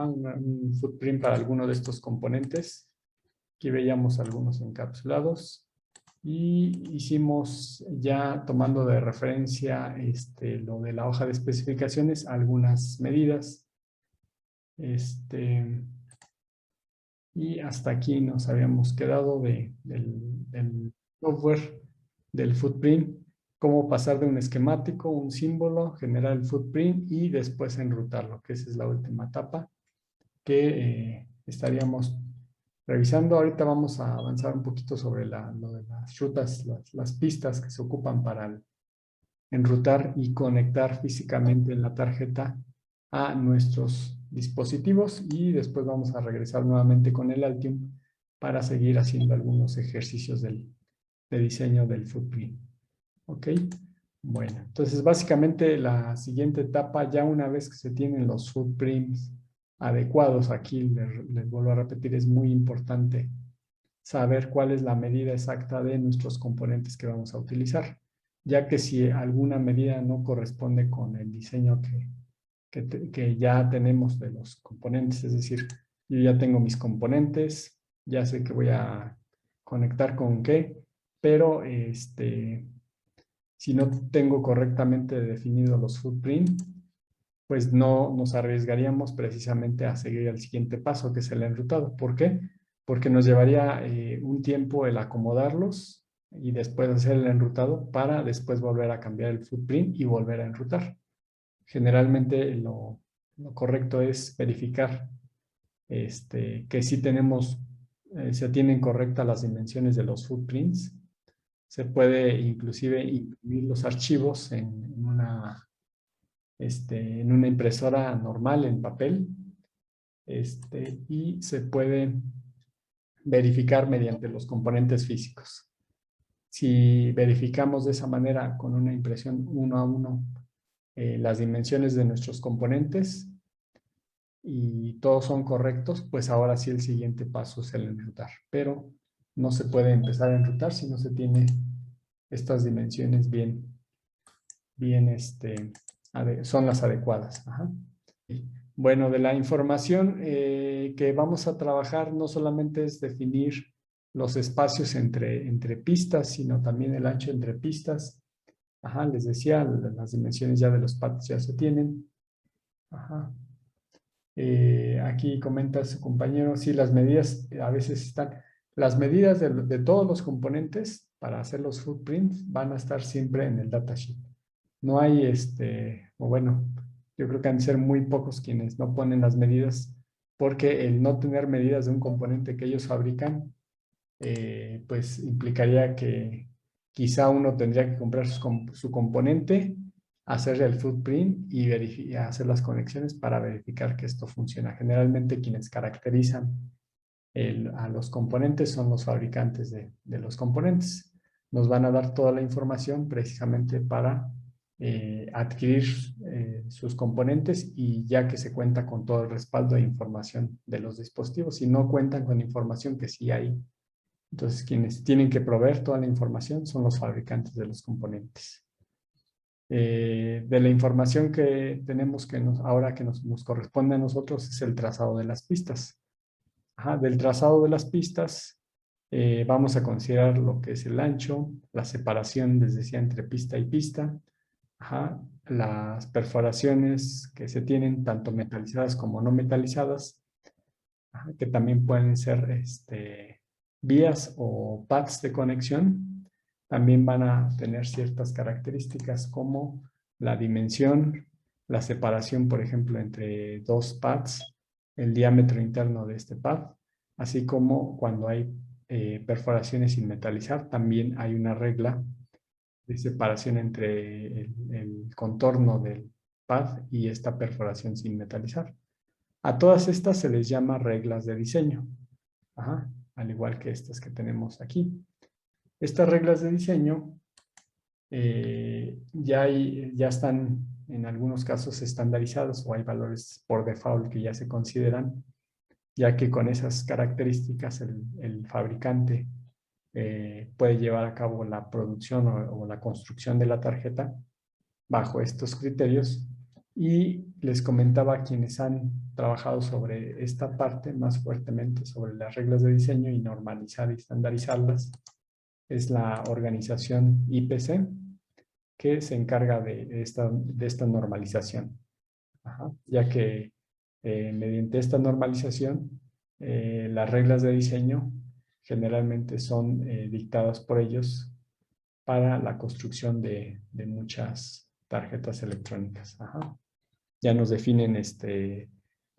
un footprint para alguno de estos componentes. Aquí veíamos algunos encapsulados y hicimos ya tomando de referencia lo de la hoja de especificaciones, algunas medidas. Y hasta aquí nos habíamos quedado del software del footprint, cómo pasar de un esquemático, un símbolo, generar el footprint y después enrutarlo, que esa es la última etapa que estaríamos revisando. Ahorita vamos a avanzar un poquito sobre lo de las rutas, las pistas que se ocupan para enrutar y conectar físicamente en la tarjeta a nuestros dispositivos, y después vamos a regresar nuevamente con el Altium para seguir haciendo algunos ejercicios de diseño del footprint. ¿Ok? Bueno, entonces básicamente la siguiente etapa, ya una vez que se tienen los footprints adecuados, aquí les vuelvo a repetir, es muy importante saber cuál es la medida exacta de nuestros componentes que vamos a utilizar, ya que si alguna medida no corresponde con el diseño que ya tenemos de los componentes, es decir, yo ya tengo mis componentes, ya sé que voy a conectar con qué, pero si no tengo correctamente definidos los footprint, pues no nos arriesgaríamos precisamente a seguir al siguiente paso, que es el enrutado. ¿Por qué? Porque nos llevaría un tiempo el acomodarlos y después hacer el enrutado para después volver a cambiar el footprint y volver a enrutar. Generalmente lo correcto es verificar que sí tenemos, se tienen correctas las dimensiones de los footprints. Se puede inclusive imprimir los archivos en una impresora normal en papel, y se puede verificar mediante los componentes físicos. Si verificamos de esa manera con una impresión uno a uno las dimensiones de nuestros componentes y todos son correctos, pues ahora sí el siguiente paso es el enrutar. Pero no se puede empezar a enrutar si no se tiene estas dimensiones son las adecuadas. Ajá. Bueno, de la información que vamos a trabajar no solamente es definir los espacios entre pistas, sino también el ancho entre pistas. Ajá, les decía, las dimensiones ya de los pads ya se tienen. Ajá. Aquí comenta su compañero, sí, las medidas a veces están, las medidas de todos los componentes para hacer los footprints van a estar siempre en el datasheet. No hay, o bueno, yo creo que han de ser muy pocos quienes no ponen las medidas, porque el no tener medidas de un componente que ellos fabrican, pues implicaría que quizá uno tendría que comprar su componente, hacer el footprint y hacer las conexiones para verificar que esto funciona. Generalmente quienes caracterizan a los componentes son los fabricantes de los componentes. Nos van a dar toda la información precisamente para adquirir sus componentes, y ya que se cuenta con todo el respaldo de información de los dispositivos. Si no cuentan con información, que sí hay, entonces quienes tienen que proveer toda la información son los fabricantes de los componentes. De la información que tenemos ahora que nos corresponde a nosotros es el trazado de las pistas. Ajá, del trazado de las pistas vamos a considerar lo que es el ancho, la separación, les decía, entre pista y pista, ajá, las perforaciones que se tienen, tanto metalizadas como no metalizadas, ajá, que también pueden ser vías o pads de conexión. También van a tener ciertas características como la dimensión, la separación, por ejemplo, entre dos pads, el diámetro interno de este pad, así como cuando hay perforaciones sin metalizar, también hay una regla de separación entre el contorno del pad y esta perforación sin metalizar. A todas estas se les llama reglas de diseño, ajá, al igual que estas que tenemos aquí. Estas reglas de diseño ya están en algunos casos estandarizados, o hay valores por default que ya se consideran, ya que con esas características el fabricante puede llevar a cabo la producción o la construcción de la tarjeta bajo estos criterios. Y les comentaba a quienes han trabajado sobre esta parte más fuertemente, sobre las reglas de diseño y normalizar y estandarizarlas, es la organización IPC, que se encarga de esta normalización. Ajá, ya que mediante esta normalización, las reglas de diseño generalmente son dictadas por ellos para la construcción de muchas tarjetas electrónicas. Ajá. Ya nos definen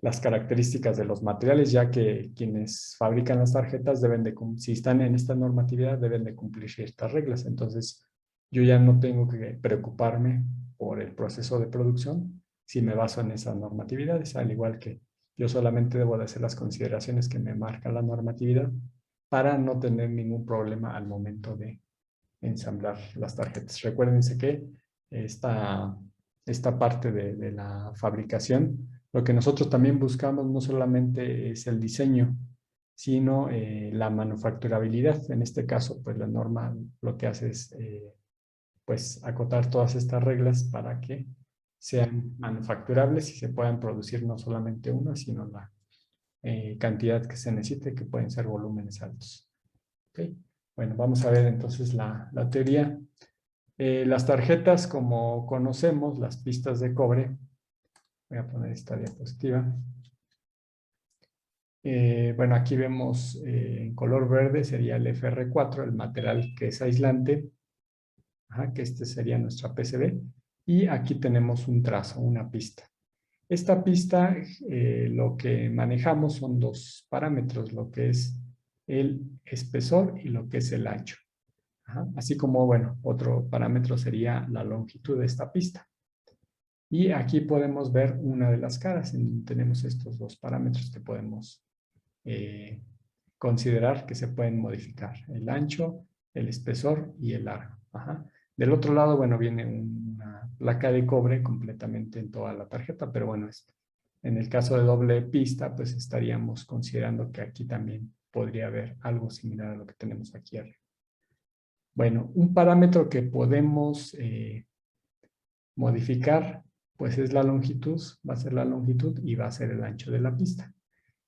las características de los materiales, ya que quienes fabrican las tarjetas deben de, si están en esta normatividad, deben de cumplir ciertas reglas. Entonces, yo ya no tengo que preocuparme por el proceso de producción si me baso en esas normatividades, al igual que yo solamente debo de hacer las consideraciones que me marca la normatividad para no tener ningún problema al momento de ensamblar las tarjetas. Recuérdense que esta parte de la fabricación, lo que nosotros también buscamos no solamente es el diseño, sino la manufacturabilidad. En este caso, pues la norma lo que hace es pues acotar todas estas reglas para que sean manufacturables y se puedan producir no solamente una, sino la cantidad que se necesite, que pueden ser volúmenes altos. ¿Okay? Bueno, vamos a ver entonces la teoría. Las tarjetas, como conocemos, las pistas de cobre, voy a poner esta diapositiva. Bueno, aquí vemos en color verde sería el FR4, el material que es aislante, que este sería nuestra PCB, y aquí tenemos un trazo, una pista. Esta pista, lo que manejamos son dos parámetros, lo que es el espesor y lo que es el ancho. Así como, bueno, otro parámetro sería la longitud de esta pista. Y aquí podemos ver una de las caras, en donde tenemos estos dos parámetros que podemos considerar que se pueden modificar: el ancho, el espesor y el largo. Del otro lado, bueno, viene una placa de cobre completamente en toda la tarjeta, pero bueno, en el caso de doble pista, pues estaríamos considerando que aquí también podría haber algo similar a lo que tenemos aquí arriba. Bueno, un parámetro que podemos modificar, pues es la longitud, va a ser la longitud y va a ser el ancho de la pista.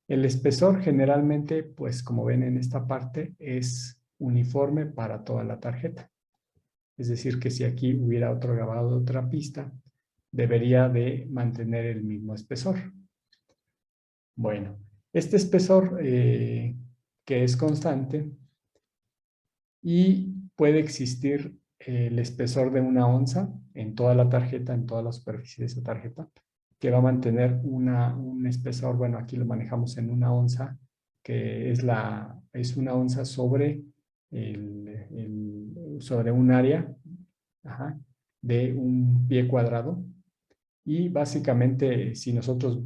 El espesor generalmente, pues como ven en esta parte, es uniforme para toda la tarjeta. Es decir, que si aquí hubiera otro grabado de otra pista, debería de mantener el mismo espesor. Bueno, este espesor que es constante y puede existir el espesor de 1 onza en toda la tarjeta, en toda la superficie de esa tarjeta, que va a mantener un espesor, bueno, aquí lo manejamos en 1 onza, que es 1 onza sobre, sobre un área de un pie cuadrado. Y básicamente, si nosotros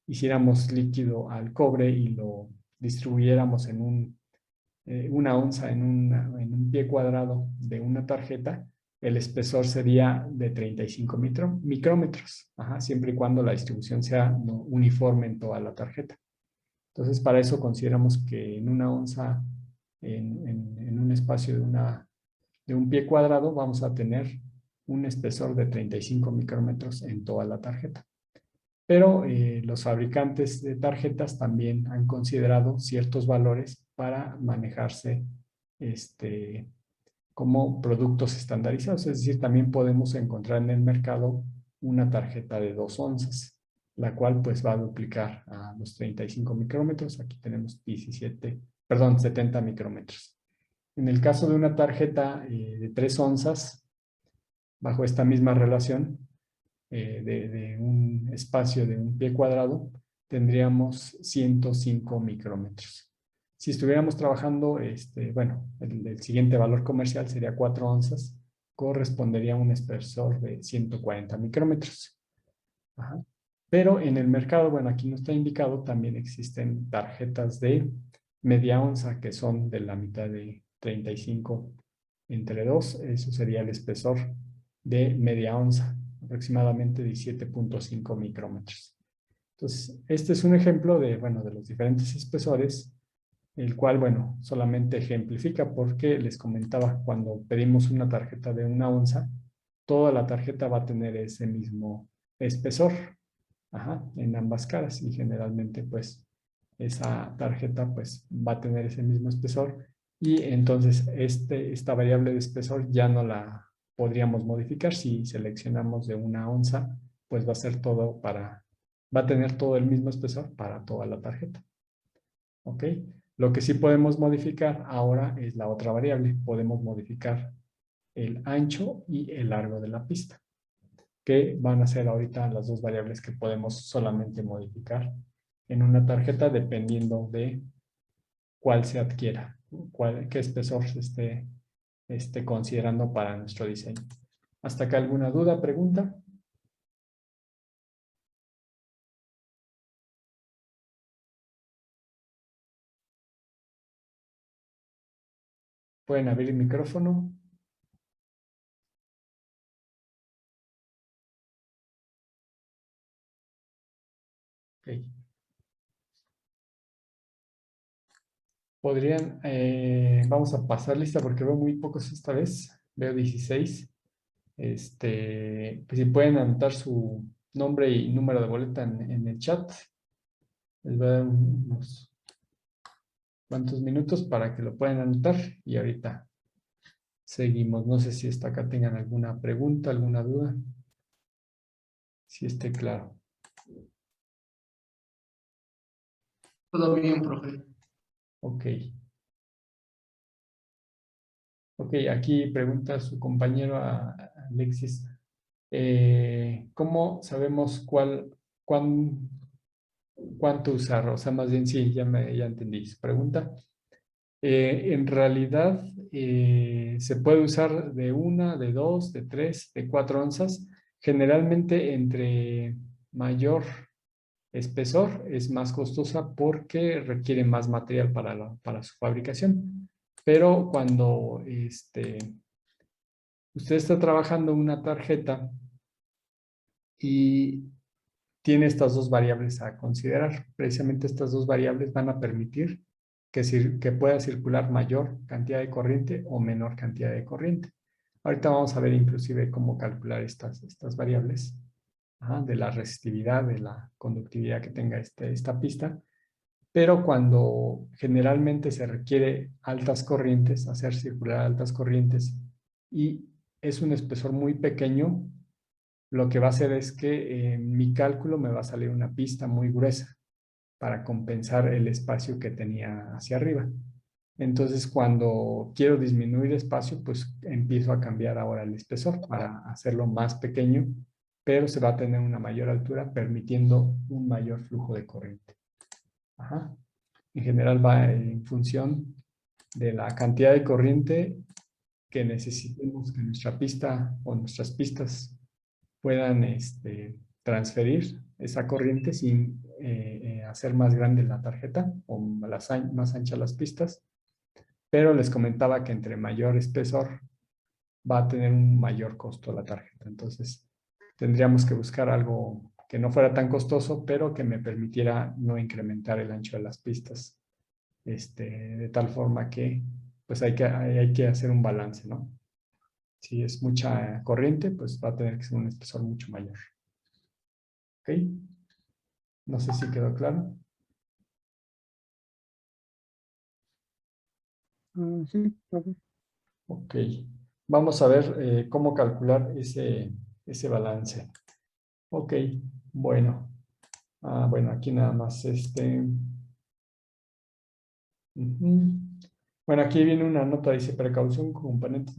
hiciéramos líquido al cobre y lo distribuyéramos en 1 onza en un pie cuadrado de una tarjeta, el espesor sería de 35 micrómetros, siempre y cuando la distribución sea uniforme en toda la tarjeta. Entonces, para eso consideramos que en 1 onza, en un espacio de un pie cuadrado, vamos a tener un espesor de 35 micrómetros en toda la tarjeta. Pero los fabricantes de tarjetas también han considerado ciertos valores para manejarse como productos estandarizados. Es decir, también podemos encontrar en el mercado una tarjeta de 2 onzas, la cual pues va a duplicar a los 35 micrómetros. Aquí tenemos 70 micrómetros. En el caso de una tarjeta de 3 onzas, bajo esta misma relación, de un espacio de un pie cuadrado, tendríamos 105 micrómetros. Si estuviéramos trabajando, bueno, el siguiente valor comercial sería 4 onzas, correspondería a un espesor de 140 micrómetros. Pero en el mercado, bueno, aquí no está indicado, también existen tarjetas de media onza que son de la mitad de 35 entre 2, eso sería el espesor de media onza, aproximadamente 17.5 micrómetros. Entonces, este es un ejemplo de, bueno, de los diferentes espesores, el cual, bueno, solamente ejemplifica porque les comentaba, cuando pedimos una tarjeta de 1 onza, toda la tarjeta va a tener ese mismo espesor. en ambas caras y generalmente pues esa tarjeta pues va a tener ese mismo espesor y entonces esta variable de espesor ya no la podríamos modificar. Si seleccionamos de 1 onza, pues va a ser todo va a tener todo el mismo espesor para toda la tarjeta. ¿Ok? Lo que sí podemos modificar ahora es la otra variable. Podemos modificar el ancho y el largo de la pista, que van a ser ahorita las dos variables que podemos solamente modificar en una tarjeta dependiendo de cuál se adquiera, qué espesor se esté considerando para nuestro diseño. ¿Hasta acá alguna duda, pregunta? Pueden abrir el micrófono. Ok. Podrían, vamos a pasar lista porque veo muy pocos esta vez. Veo 16. Pues si pueden anotar su nombre y número de boleta en el chat. Les voy a dar unos cuantos minutos para que lo puedan anotar y ahorita seguimos. No sé si hasta acá tengan alguna pregunta, alguna duda. Si esté claro. Todo bien, profe. Ok. Ok, aquí pregunta su compañero Alexis. ¿Cómo sabemos cuánto usar? O sea, más bien sí, ya entendí su pregunta. En realidad, se puede usar de 1, de 2, de 3, de 4 onzas. Generalmente, entre mayor espesor es más costosa porque requiere más material para su fabricación. Pero cuando usted está trabajando una tarjeta y tiene estas dos variables a considerar, precisamente estas dos variables van a permitir que pueda circular mayor cantidad de corriente o menor cantidad de corriente. Ahorita vamos a ver inclusive cómo calcular estas variables de la resistividad, de la conductividad que tenga esta pista. Pero cuando generalmente se requiere altas corrientes, hacer circular altas corrientes y es un espesor muy pequeño, lo que va a hacer es que en mi cálculo me va a salir una pista muy gruesa para compensar el espacio que tenía hacia arriba. Entonces, cuando quiero disminuir espacio, pues empiezo a cambiar ahora el espesor para hacerlo más pequeño, pero se va a tener una mayor altura, permitiendo un mayor flujo de corriente. Ajá. En general va en función de la cantidad de corriente que necesitemos que nuestra pista o nuestras pistas puedan transferir esa corriente sin hacer más grande la tarjeta o más anchas las pistas. Pero les comentaba que entre mayor espesor va a tener un mayor costo la tarjeta. Entonces, tendríamos que buscar algo que no fuera tan costoso, pero que me permitiera no incrementar el ancho de las pistas. De tal forma que pues hay que hacer un balance, ¿no? Si es mucha corriente, pues va a tener que ser un espesor mucho mayor. ¿Ok? No sé si quedó claro. Sí, profe. Ok. Vamos a ver cómo calcular ese balance. Ok, bueno. Bueno, aquí nada más Ujú. Bueno, aquí viene una nota, dice precaución con componentes.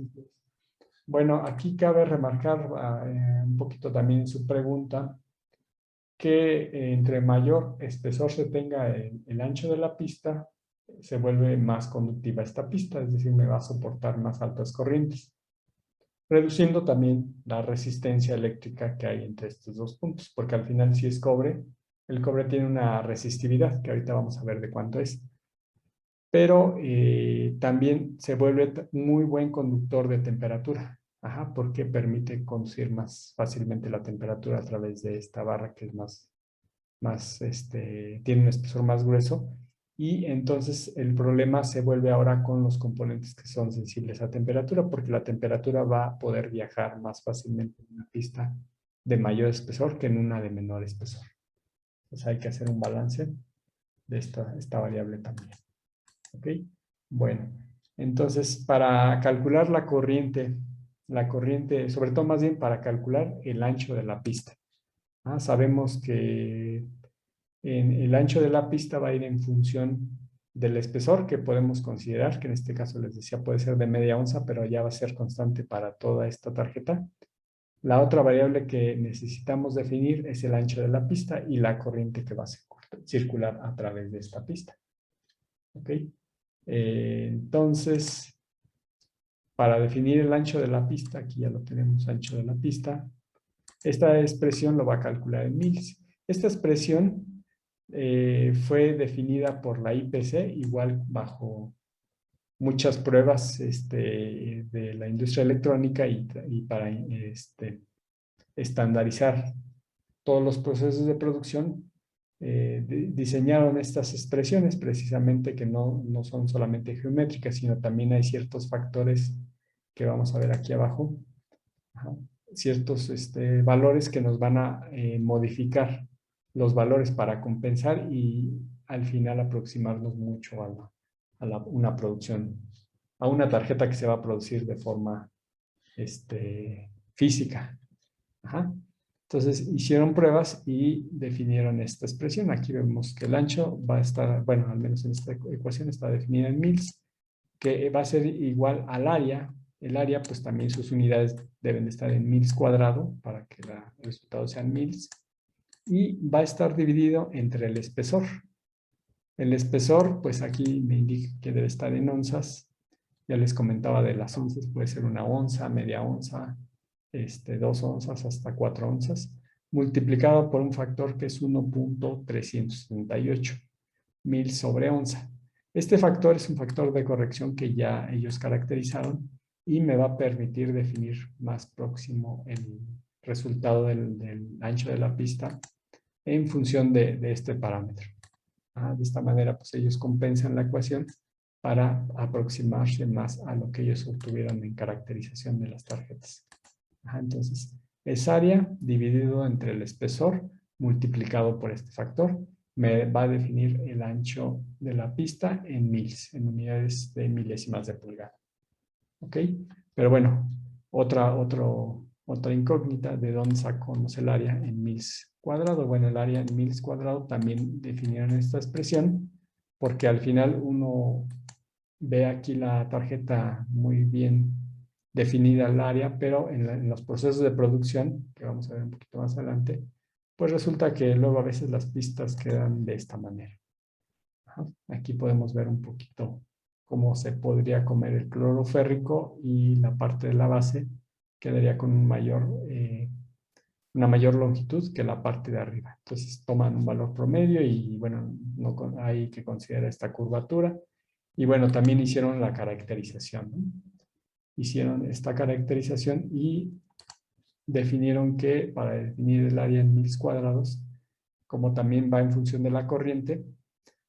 Bueno, aquí cabe remarcar un poquito también en su pregunta que entre mayor espesor se tenga el ancho de la pista, se vuelve más conductiva esta pista, es decir, me va a soportar más altas corrientes, reduciendo también la resistencia eléctrica que hay entre estos dos puntos, porque al final si es cobre, el cobre tiene una resistividad, que ahorita vamos a ver de cuánto es, pero también se vuelve muy buen conductor de temperatura, porque permite conducir más fácilmente la temperatura a través de esta barra que es tiene un espesor más grueso y entonces el problema se vuelve ahora con los componentes que son sensibles a temperatura porque la temperatura va a poder viajar más fácilmente en una pista de mayor espesor que en una de menor espesor. pues hay que hacer un balance de esta variable también. ¿Ok? Bueno, entonces para calcular la corriente, sobre todo más bien para calcular el ancho de la pista. Sabemos que el ancho de la pista va a ir en función del espesor que podemos considerar, que en este caso les decía puede ser de media onza, pero ya va a ser constante para toda esta tarjeta. La otra variable que necesitamos definir es el ancho de la pista y la corriente que va a circular a través de esta pista. ¿Ok? Entonces, para definir el ancho de la pista, aquí ya lo tenemos, ancho de la pista, esta expresión lo va a calcular en mils. Esta expresión fue definida por la IPC, igual bajo muchas pruebas de la industria electrónica y para estandarizar todos los procesos de producción, diseñaron estas expresiones precisamente que no son solamente geométricas, sino también hay ciertos factores que vamos a ver aquí abajo, ciertos valores que nos van a modificar los valores para compensar y al final aproximarnos mucho a una producción, a una tarjeta que se va a producir de forma física. Entonces hicieron pruebas y definieron esta expresión. Aquí vemos que el ancho va a estar, bueno, al menos en esta ecuación está definida en mils, que va a ser igual al área. El área, pues también sus unidades deben de estar en mils cuadrado para que el resultado sean mils. Y va a estar dividido entre el espesor. El espesor, pues aquí me indica que debe estar en onzas. Ya les comentaba de las onzas, puede ser una onza, media onza, 2 onzas hasta 4 onzas, multiplicado por un factor que es 1.378 mil sobre onza. Este factor es un factor de corrección que ya ellos caracterizaron y me va a permitir definir más próximo el resultado del ancho de la pista en función de este parámetro. De esta manera, pues ellos compensan la ecuación para aproximarse más a lo que ellos obtuvieron en caracterización de las tarjetas. Entonces, es área dividido entre el espesor multiplicado por este factor. Me va a definir el ancho de la pista en mils, en unidades de milésimas de pulgada. ¿Ok? Pero bueno, otra incógnita, ¿de dónde sacamos el área en mils cuadrado? Bueno, el área en mils cuadrado también definieron esta expresión, porque al final uno ve aquí la tarjeta muy bien definida el área, pero en los procesos de producción, que vamos a ver un poquito más adelante, pues resulta que luego a veces las pistas quedan de esta manera. Aquí podemos ver un poquito cómo se podría comer el cloro férrico y la parte de la base quedaría con una mayor longitud que la parte de arriba. Entonces toman un valor promedio y bueno, hay que considerar esta curvatura. Y bueno, también hicieron la caracterización, ¿no? Hicieron esta caracterización y definieron que para definir el área en mils cuadrados, como también va en función de la corriente,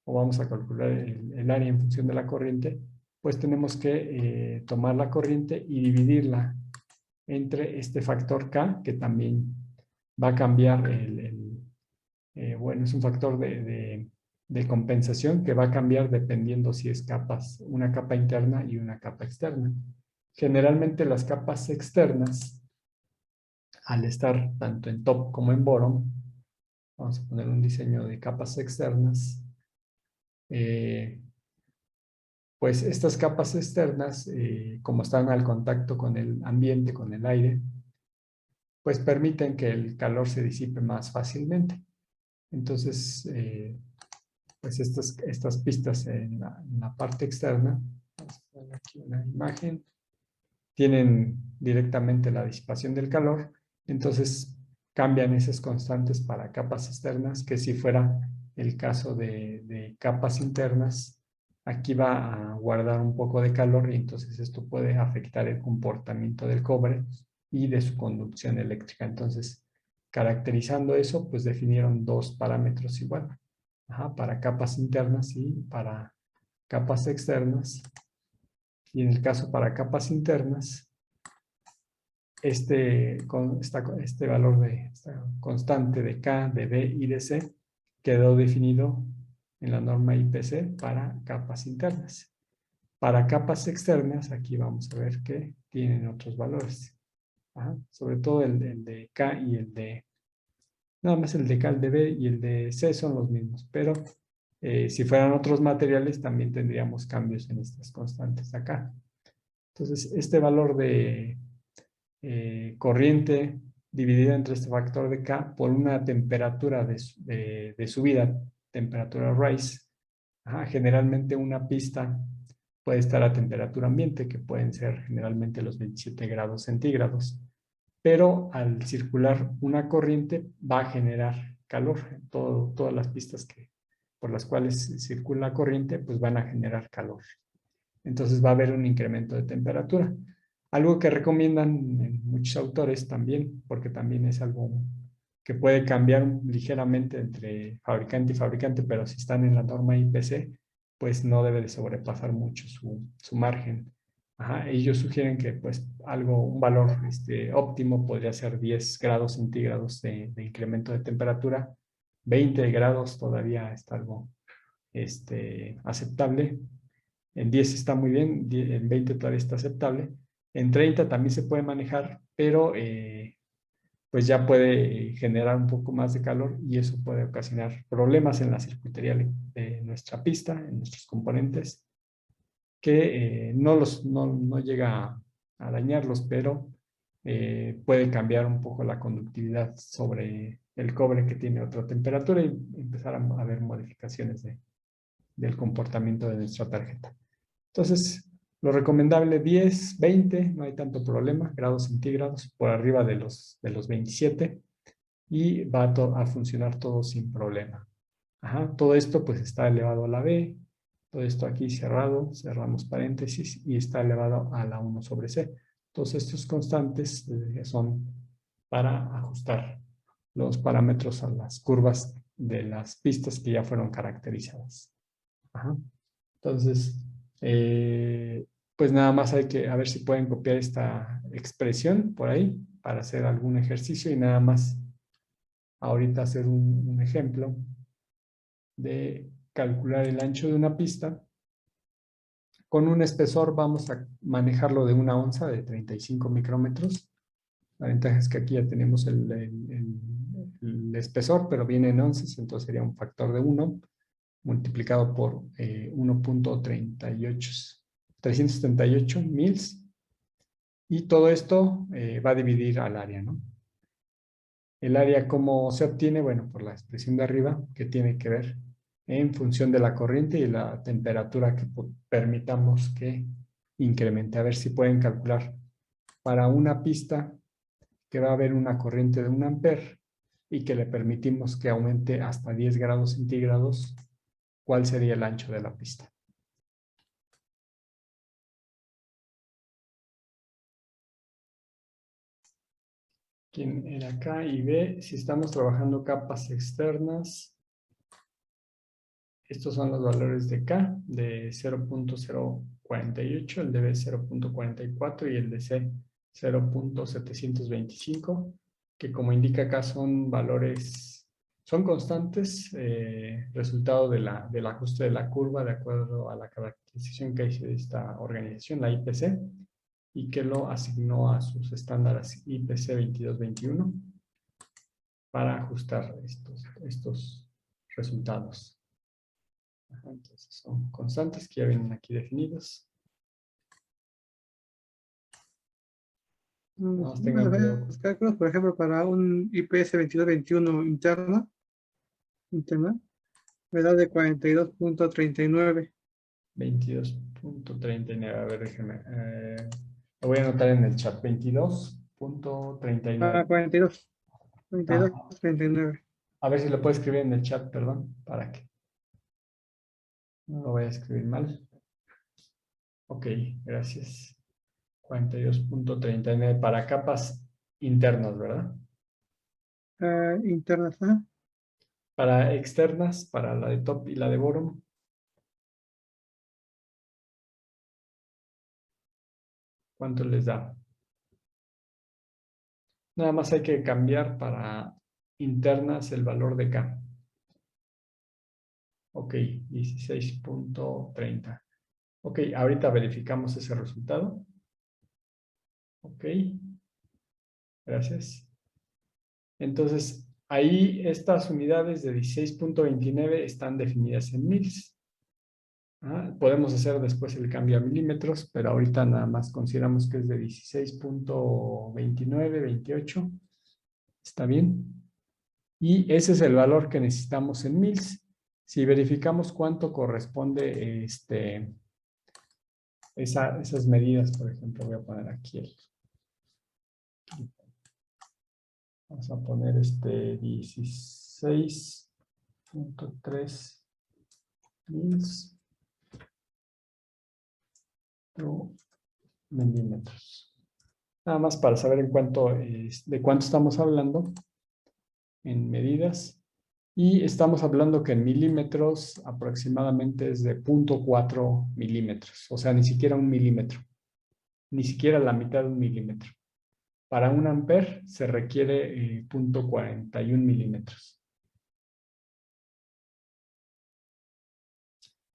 o vamos a calcular el área en función de la corriente, pues tenemos que tomar la corriente y dividirla entre este factor K, que también va a cambiar bueno, es un factor de compensación que va a cambiar dependiendo si es una capa interna y una capa externa. Generalmente las capas externas, al estar tanto en top como en bottom, vamos a poner un diseño de capas externas, pues estas capas externas, como están al contacto con el ambiente, con el aire, pues permiten que el calor se disipe más fácilmente. Entonces, pues estas pistas en la parte externa, vamos a poner aquí una imagen, tienen directamente la disipación del calor, entonces cambian esas constantes para capas externas, que si fuera el caso de capas internas, aquí va a guardar un poco de calor y entonces esto puede afectar el comportamiento del cobre y de su conducción eléctrica. Entonces, caracterizando eso, pues definieron dos parámetros igual, para capas internas y para capas externas. Y en el caso para capas internas, este valor esta constante de K, de B y de C quedó definido en la norma IPC para capas internas. Para capas externas, aquí vamos a ver que tienen otros valores. Sobre todo el de K y el de... Nada más el de K, el de B y el de C son los mismos, pero si fueran otros materiales también tendríamos cambios en estas constantes acá. Entonces, este valor de corriente dividida entre este factor de K por una temperatura de subida, temperatura rise, generalmente una pista puede estar a temperatura ambiente, que pueden ser generalmente los 27 grados centígrados, pero al circular una corriente va a generar calor. Todas las pistas por las cuales circula la corriente, pues van a generar calor. Entonces va a haber un incremento de temperatura. Algo que recomiendan en muchos autores también, porque también es algo que puede cambiar ligeramente entre fabricante y fabricante, pero si están en la norma IPC, pues no debe de sobrepasar mucho su margen. Ellos sugieren que pues un valor óptimo podría ser 10 grados centígrados de incremento de temperatura. 20 grados todavía está algo aceptable. En 10 está muy bien, en 20 todavía está aceptable. En 30 también se puede manejar, pero pues ya puede generar un poco más de calor y eso puede ocasionar problemas en la circuitería de nuestra pista, en nuestros componentes, que no llega a dañarlos, pero puede cambiar un poco la conductividad sobre el cobre que tiene otra temperatura y empezar a haber modificaciones del comportamiento de nuestra tarjeta. Entonces, lo recomendable 10, 20, no hay tanto problema, grados centígrados por arriba de los 27 y va a funcionar todo sin problema. Todo esto pues está elevado a la B, todo esto aquí cerrado, cerramos paréntesis y está elevado a la 1 sobre C. Todos estos constantes son para ajustar los parámetros a las curvas de las pistas que ya fueron caracterizadas. Entonces, pues nada más hay que a ver si pueden copiar esta expresión por ahí para hacer algún ejercicio y nada más ahorita hacer un ejemplo de calcular el ancho de una pista. Con un espesor vamos a manejarlo de 1 onza, de 35 micrómetros. La ventaja es que aquí ya tenemos el espesor, pero viene en onzas, entonces sería un factor de 1 multiplicado por 378 mils. Y todo esto va a dividir al área, ¿no? El área, ¿cómo se obtiene? Bueno, por la expresión de arriba, que tiene que ver en función de la corriente y la temperatura que permitamos que incremente. A ver si pueden calcular para una pista que va a haber una corriente de 1 amper y que le permitimos que aumente hasta 10 grados centígrados, ¿cuál sería el ancho de la pista? ¿Quién era K y B? Si estamos trabajando capas externas, estos son los valores de K, de 0.048, el de B 0.44 y el de C 0.725, que como indica acá son valores, son constantes, resultado del ajuste de la curva de acuerdo a la caracterización que hizo esta organización, la IPC, y que lo asignó a sus estándares IPC 2221 para ajustar estos resultados. Entonces son constantes que ya vienen aquí definidos. Vamos a ver los cálculos, por ejemplo, para un IPS 2221 interna, edad de 42.39. 22.39, a ver, déjeme. Lo voy a anotar en el chat. 22.39. 42, Ah, 39. a ver si lo puedo escribir en el chat, perdón, para que no lo vaya a escribir mal. Ok, gracias. 42.39 para capas internas, ¿verdad? Internas, Para externas, para la de top y la de bottom. ¿Cuánto les da? Nada más hay que cambiar para internas el valor de K. Ok, 16.30. Ok, ahorita verificamos ese resultado. Ok, gracias. Entonces, ahí estas unidades de 16.29 están definidas en mils. Podemos hacer después el cambio a milímetros, pero ahorita nada más consideramos que es de 16.29, 28. ¿Está bien? Y ese es el valor que necesitamos en mils. Si verificamos cuánto corresponde esas medidas, por ejemplo, voy a poner aquí vamos a poner 16.3 mils por milímetros. Nada más para saber de cuánto estamos hablando en medidas. Y estamos hablando que en milímetros aproximadamente es de 0.4 milímetros. O sea, ni siquiera un milímetro. Ni siquiera la mitad de un milímetro. Para un amper se requiere 0.41 milímetros.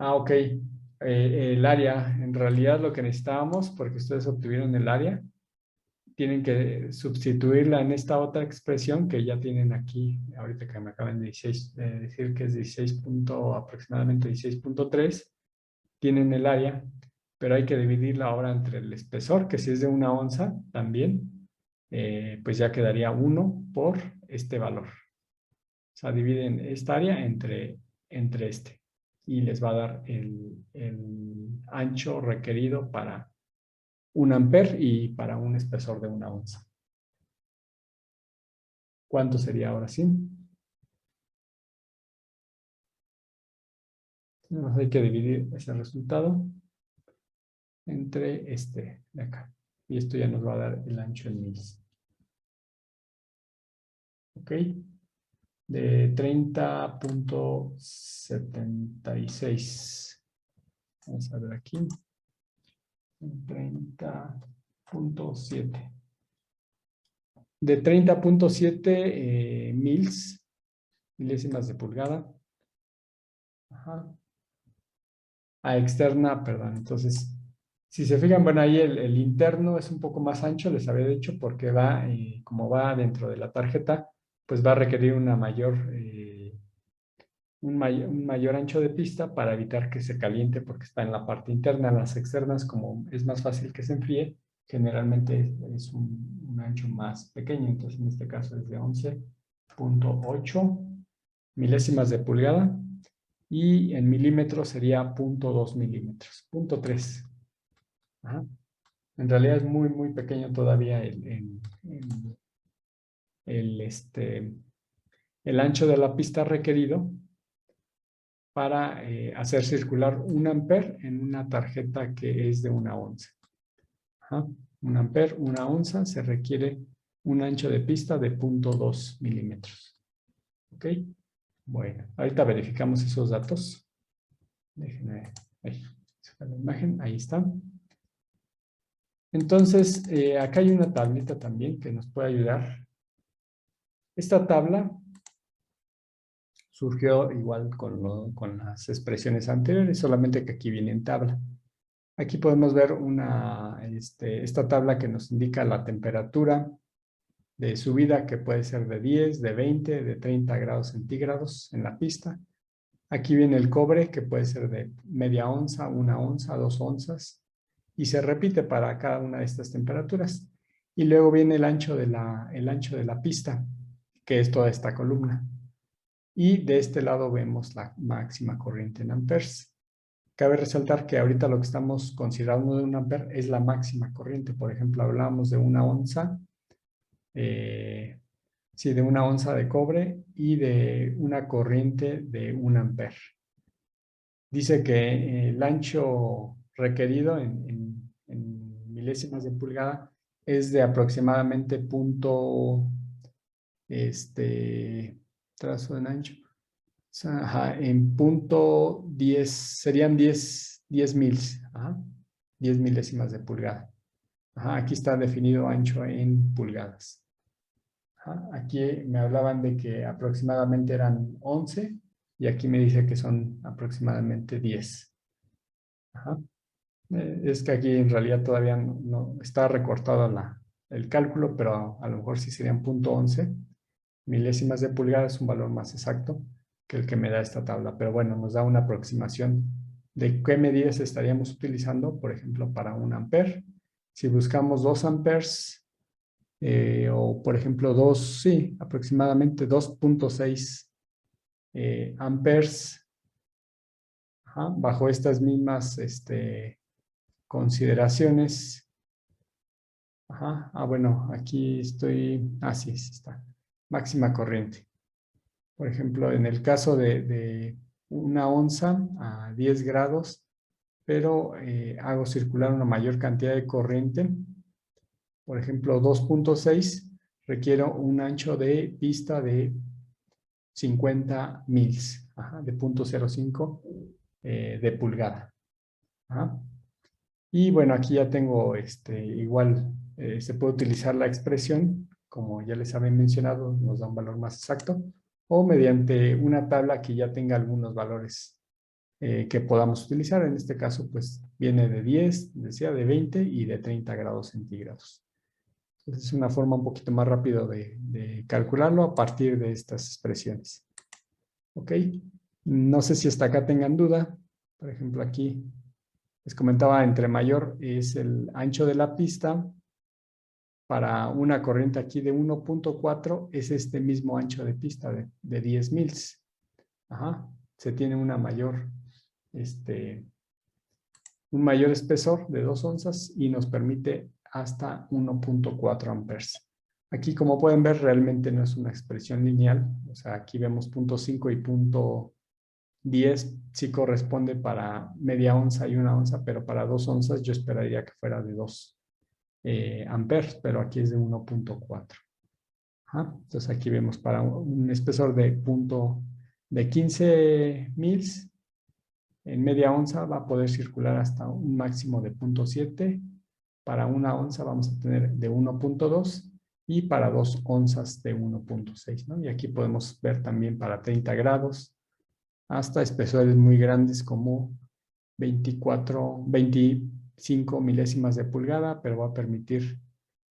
Ok. El área, en realidad lo que necesitábamos, porque ustedes obtuvieron el área, tienen que sustituirla en esta otra expresión que ya tienen aquí, ahorita que me acaban de decir que es 16 aproximadamente 16.3, tienen el área, pero hay que dividirla ahora entre el espesor, que si es de 1 onza también, pues ya quedaría 1 por este valor. O sea, dividen esta área entre este y les va a dar el ancho requerido para un amper y para un espesor de 1 onza. ¿Cuánto sería ahora sí? Hay que dividir ese resultado entre este de acá. Y esto ya nos va a dar el ancho en mils. ¿Ok? De 30.76. Vamos a ver aquí. 30.7. De 30.7 mils, milésimas de pulgada. Ajá. A externa, perdón. Entonces, si se fijan, bueno, ahí el interno es un poco más ancho, les había dicho, porque va, como va dentro de la tarjeta, pues va a requerir un mayor ancho de pista para evitar que se caliente porque está en la parte interna. Las externas, como es más fácil que se enfríe, generalmente es un ancho más pequeño. Entonces, en este caso es de 11.8 milésimas de pulgada. Y en milímetros sería 0.2 milímetros, 0.3. Ajá. En realidad es muy, muy pequeño todavía el ancho de la pista requerido para hacer circular un amper en una tarjeta que es de 1 onza. Ajá. Un amper, 1 onza, se requiere un ancho de pista de 0.2 milímetros. ¿Ok? Bueno, ahorita verificamos esos datos. Déjenme sacar la imagen, ahí está. Entonces, acá hay una tablita también que nos puede ayudar. Esta tabla surgió igual con las expresiones anteriores, solamente que aquí viene en tabla. Aquí podemos ver esta tabla que nos indica la temperatura de subida, que puede ser de 10, de 20, de 30 grados centígrados en la pista. Aquí viene el cobre, que puede ser de media onza, 1 onza, 2 onzas, y se repite para cada una de estas temperaturas. Y luego viene el ancho de la pista, que es toda esta columna. Y de este lado vemos la máxima corriente en amperes. Cabe resaltar que ahorita lo que estamos considerando de un amper es la máxima corriente. Por ejemplo, hablábamos de 1 onza, sí, de 1 onza de cobre y de una corriente de 1 amper. Dice que el ancho requerido en milésimas de pulgada es de aproximadamente trazo en ancho. O sea, ajá, en 0.10, serían 10 mils, ajá, 10 milésimas de pulgada. Ajá, aquí está definido ancho en pulgadas. Ajá, aquí me hablaban de que aproximadamente eran 11 y aquí me dice que son aproximadamente 10. Ajá. Es que aquí en realidad todavía no está recortado el cálculo, pero a lo mejor sí serían 0.11 milésimas de pulgada, es un valor más exacto que el que me da esta tabla. Pero bueno, nos da una aproximación de qué medidas estaríamos utilizando, por ejemplo, para 1 amper. Si buscamos 2 amperes, o por ejemplo sí, aproximadamente 2.6 amperes, bajo estas mismas consideraciones. Bueno, aquí estoy, sí, sí está, máxima corriente. Por ejemplo, en el caso de 1 onza a 10 grados, pero hago circular una mayor cantidad de corriente. Por ejemplo, 2.6 requiero un ancho de pista de 50 mils, de 0.05 de pulgada. Y bueno, aquí ya tengo igual, se puede utilizar la expresión, como ya les había mencionado, nos da un valor más exacto, o mediante una tabla que ya tenga algunos valores que podamos utilizar. En este caso, pues viene de 10, decía de 20 y de 30 grados centígrados. Entonces es una forma un poquito más rápido de calcularlo a partir de estas expresiones. ¿Ok? No sé si hasta acá tengan duda. Por ejemplo, aquí les comentaba, entre mayor es el ancho de la pista. Para una corriente aquí de 1.4 es este mismo ancho de pista de 10 mils. Se tiene un mayor espesor de 2 onzas y nos permite hasta 1.4 amperes. Aquí, como pueden ver, realmente no es una expresión lineal. O sea, aquí vemos 0.5 y 0.10 sí corresponde para media onza y 1 onza, pero para 2 onzas yo esperaría que fuera de 2 amperes, pero aquí es de 1.4. Entonces aquí vemos para un espesor de 15 mils, en media onza va a poder circular hasta un máximo de 0.7. Para 1 onza vamos a tener de 1.2 y para 2 onzas de 1.6, ¿no? Y aquí podemos ver también para 30 grados hasta espesores muy grandes como 25 milésimas de pulgada, pero va a permitir,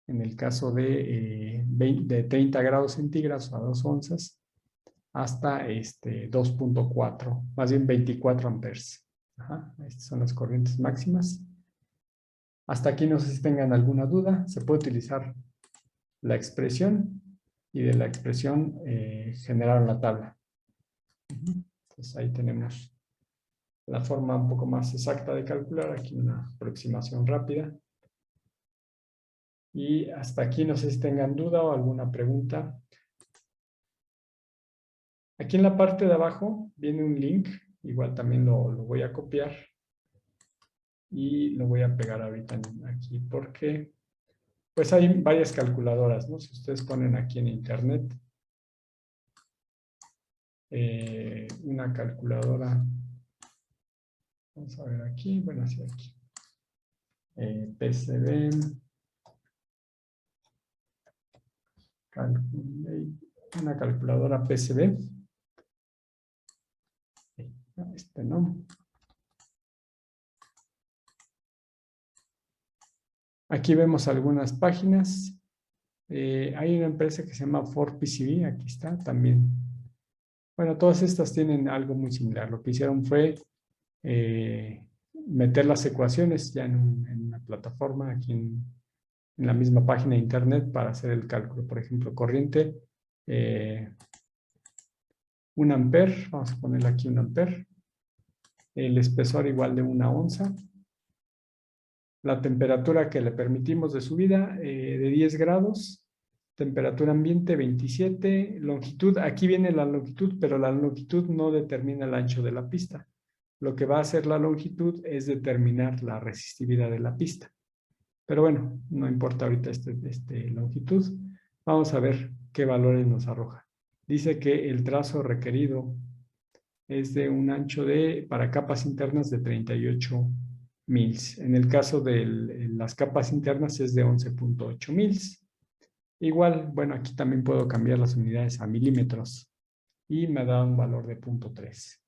en el caso de 30 grados centígrados a 2 onzas, hasta 2.4, más bien 24 amperes. Estas son las corrientes máximas. Hasta aquí no sé si tengan alguna duda. Se puede utilizar la expresión y de la expresión generar la tabla. Entonces ahí tenemos la forma un poco más exacta de calcular. Aquí una aproximación rápida. Y hasta aquí no sé si tengan duda o alguna pregunta. Aquí en la parte de abajo viene un link. Igual también lo voy a copiar. Y lo voy a pegar ahorita aquí porque pues hay varias calculadoras, ¿no? Si ustedes ponen aquí en internet una calculadora, vamos a ver aquí, bueno, así aquí, PCB, una calculadora PCB, no. Aquí vemos algunas páginas. Hay una empresa que se llama 4PCB, aquí está también. Bueno, todas estas tienen algo muy similar. Lo que hicieron fue meter las ecuaciones ya en una plataforma, aquí en la misma página de internet para hacer el cálculo. Por ejemplo, corriente, 1 amper, vamos a ponerle aquí 1 amper. El espesor igual de 1 onza. La temperatura que le permitimos de subida de 10 grados. Temperatura ambiente 27. Longitud, aquí viene la longitud, pero la longitud no determina el ancho de la pista. Lo que va a hacer la longitud es determinar la resistividad de la pista. Pero bueno, no importa ahorita longitud. Vamos a ver qué valores nos arroja. Dice que el trazo requerido es de un ancho para capas internas de 38 mils. En el caso de las capas internas es de 11.8 mils. Igual, bueno, aquí también puedo cambiar las unidades a milímetros. y me da un valor de 0.3.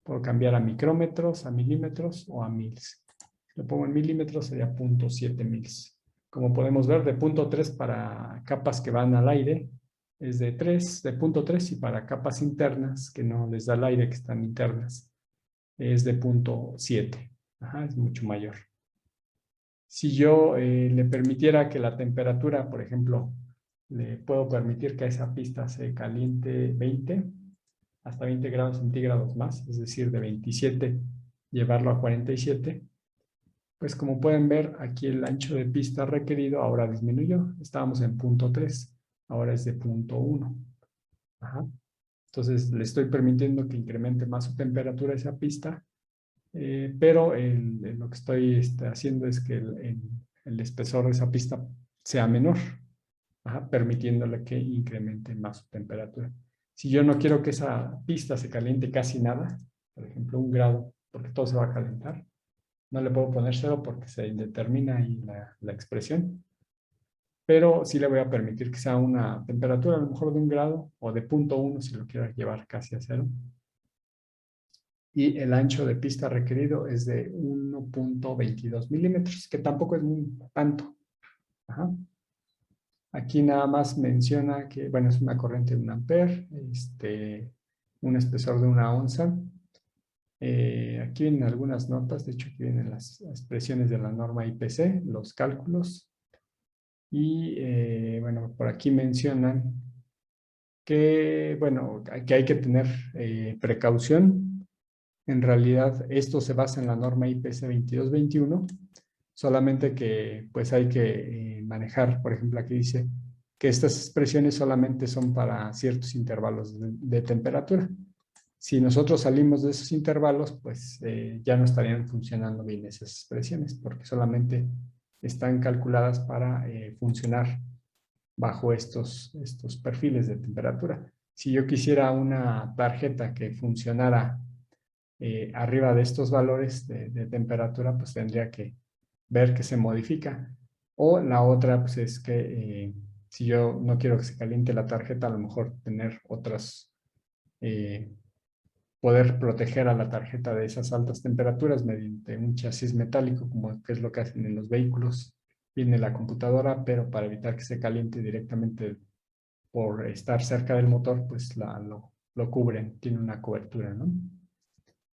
Puedo cambiar a micrómetros, a milímetros o a mils. Si lo pongo en milímetros sería 0.7 mils. Como podemos ver, de 0.3 para capas que van al aire es de 3, de 0.3, y para capas internas que no les da el aire, que están internas, es de 0.7. Es mucho mayor. Si yo le permitiera que la temperatura, por ejemplo, le puedo permitir que esa pista se caliente 20, hasta 20 grados centígrados más, es decir, de 27 llevarlo a 47, pues como pueden ver, aquí el ancho de pista requerido ahora disminuyó. Estábamos en 0.3, ahora es de 0.1. Entonces le estoy permitiendo que incremente más su temperatura esa pista, pero lo que estoy haciendo es que el espesor de esa pista sea menor, permitiéndole que incremente más su temperatura. Si yo no quiero que esa pista se caliente casi nada, por ejemplo 1 grado, porque todo se va a calentar, no le puedo poner 0 porque se indetermina ahí la expresión, pero sí le voy a permitir que sea una temperatura a lo mejor de 1 grado o de 0.1 si lo quiero llevar casi a 0. Y el ancho de pista requerido es de 1.22 milímetros, que tampoco es muy tanto. Aquí nada más menciona que, bueno, es una corriente de 1 ampere, un espesor de 1 onza. Aquí vienen algunas notas, de hecho aquí vienen las expresiones de la norma IPC, los cálculos. Y bueno, por aquí mencionan que, bueno, que hay que tener precaución. En realidad, esto se basa en la norma IPC 2221, solamente que pues hay que manejar, por ejemplo, aquí dice que estas expresiones solamente son para ciertos intervalos de temperatura. Si nosotros salimos de esos intervalos, pues ya no estarían funcionando bien esas expresiones, porque solamente están calculadas para funcionar bajo estos perfiles de temperatura. Si yo quisiera una tarjeta que funcionara arriba de estos valores de temperatura, pues tendría que ver que se modifica. O la otra, pues es que si yo no quiero que se caliente la tarjeta, a lo mejor tener otras, poder proteger a la tarjeta de esas altas temperaturas mediante un chasis metálico, como que es lo que hacen en los vehículos. Viene la computadora, pero para evitar que se caliente directamente por estar cerca del motor, pues lo cubren, tiene una cobertura, ¿no?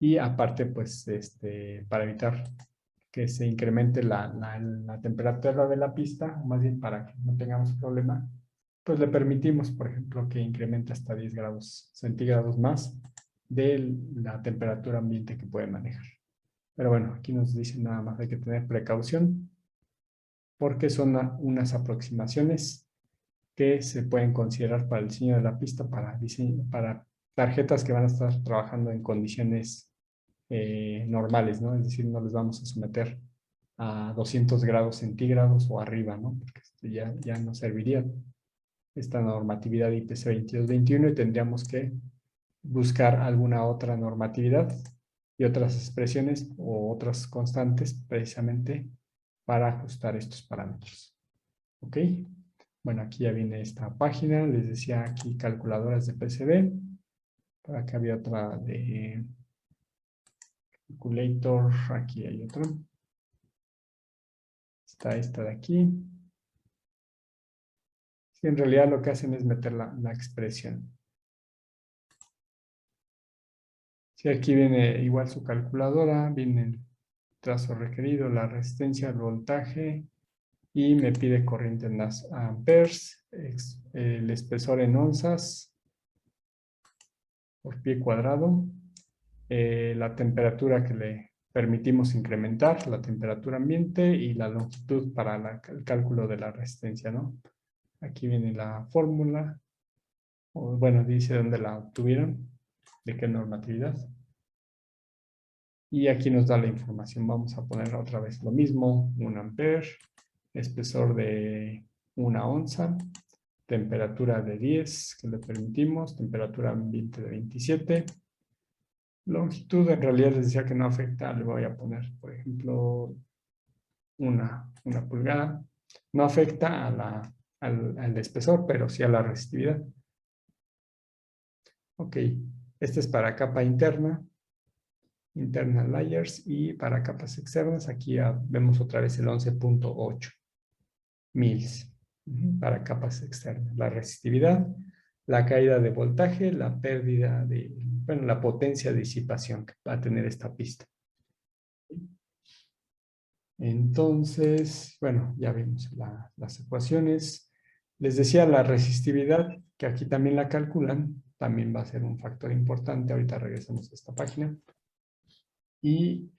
Y aparte, pues, para evitar que se incremente la temperatura de la pista, o más bien para que no tengamos problema, pues le permitimos, por ejemplo, que incremente hasta 10 grados centígrados más de la temperatura ambiente que puede manejar. Pero bueno, aquí nos dicen nada más hay que tener precaución porque son unas aproximaciones que se pueden considerar para el diseño de la pista para tarjetas que van a estar trabajando en condiciones normales, ¿no? Es decir, no les vamos a someter a 200 grados centígrados o arriba, ¿no? Porque ya no serviría esta normatividad IPC 2221 y tendríamos que buscar alguna otra normatividad y otras expresiones o otras constantes precisamente para ajustar estos parámetros. ¿Ok? Bueno, aquí ya viene esta página. Les decía aquí calculadoras de PCB. Por acá había otra de calculator. Aquí hay otra. Está esta de aquí. Sí, en realidad lo que hacen es meter la expresión. Sí, aquí viene igual su calculadora, viene el trazo requerido, la resistencia, el voltaje, y me pide corriente en las amperes, el espesor en onzas por pie cuadrado, la temperatura que le permitimos incrementar, la temperatura ambiente y la longitud para el cálculo de la resistencia, ¿no? Aquí viene la fórmula, o bueno, dice dónde la obtuvieron, de qué normatividad. Y aquí nos da la información. Vamos a poner otra vez lo mismo, 1 ampere, espesor de 1 onza, temperatura de 10 que le permitimos, temperatura ambiente de 27. Longitud en realidad les decía que no afecta, le voy a poner, por ejemplo, una pulgada. No afecta al espesor, pero sí a la resistividad. Ok, este es para capa interna, internal layers, y para capas externas, aquí ya vemos otra vez el 11.8 mils para capas externas. La resistividad, la caída de voltaje, la pérdida de, bueno, la potencia de disipación que va a tener esta pista. Entonces, bueno, ya vimos las ecuaciones. Les decía la resistividad, que aquí también la calculan, también va a ser un factor importante. Ahorita regresamos a esta página. Y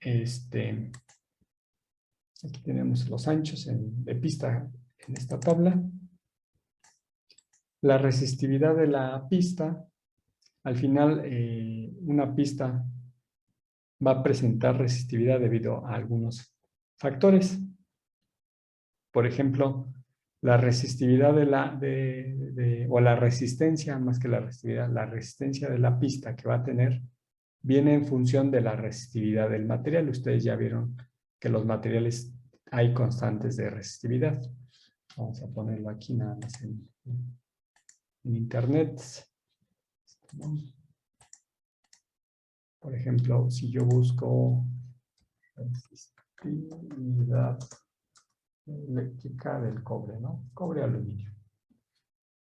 aquí tenemos los anchos de pista en esta tabla. La resistividad de la pista, al final una pista va a presentar resistividad debido a algunos factores. Por ejemplo, la resistividad o la resistencia, más que la resistencia de la pista que va a tener, viene en función de la resistividad del material. Ustedes ya vieron que los materiales hay constantes de resistividad. Vamos a ponerlo aquí nada más en internet. Por ejemplo, si yo busco resistividad eléctrica del cobre, ¿no? Cobre-aluminio.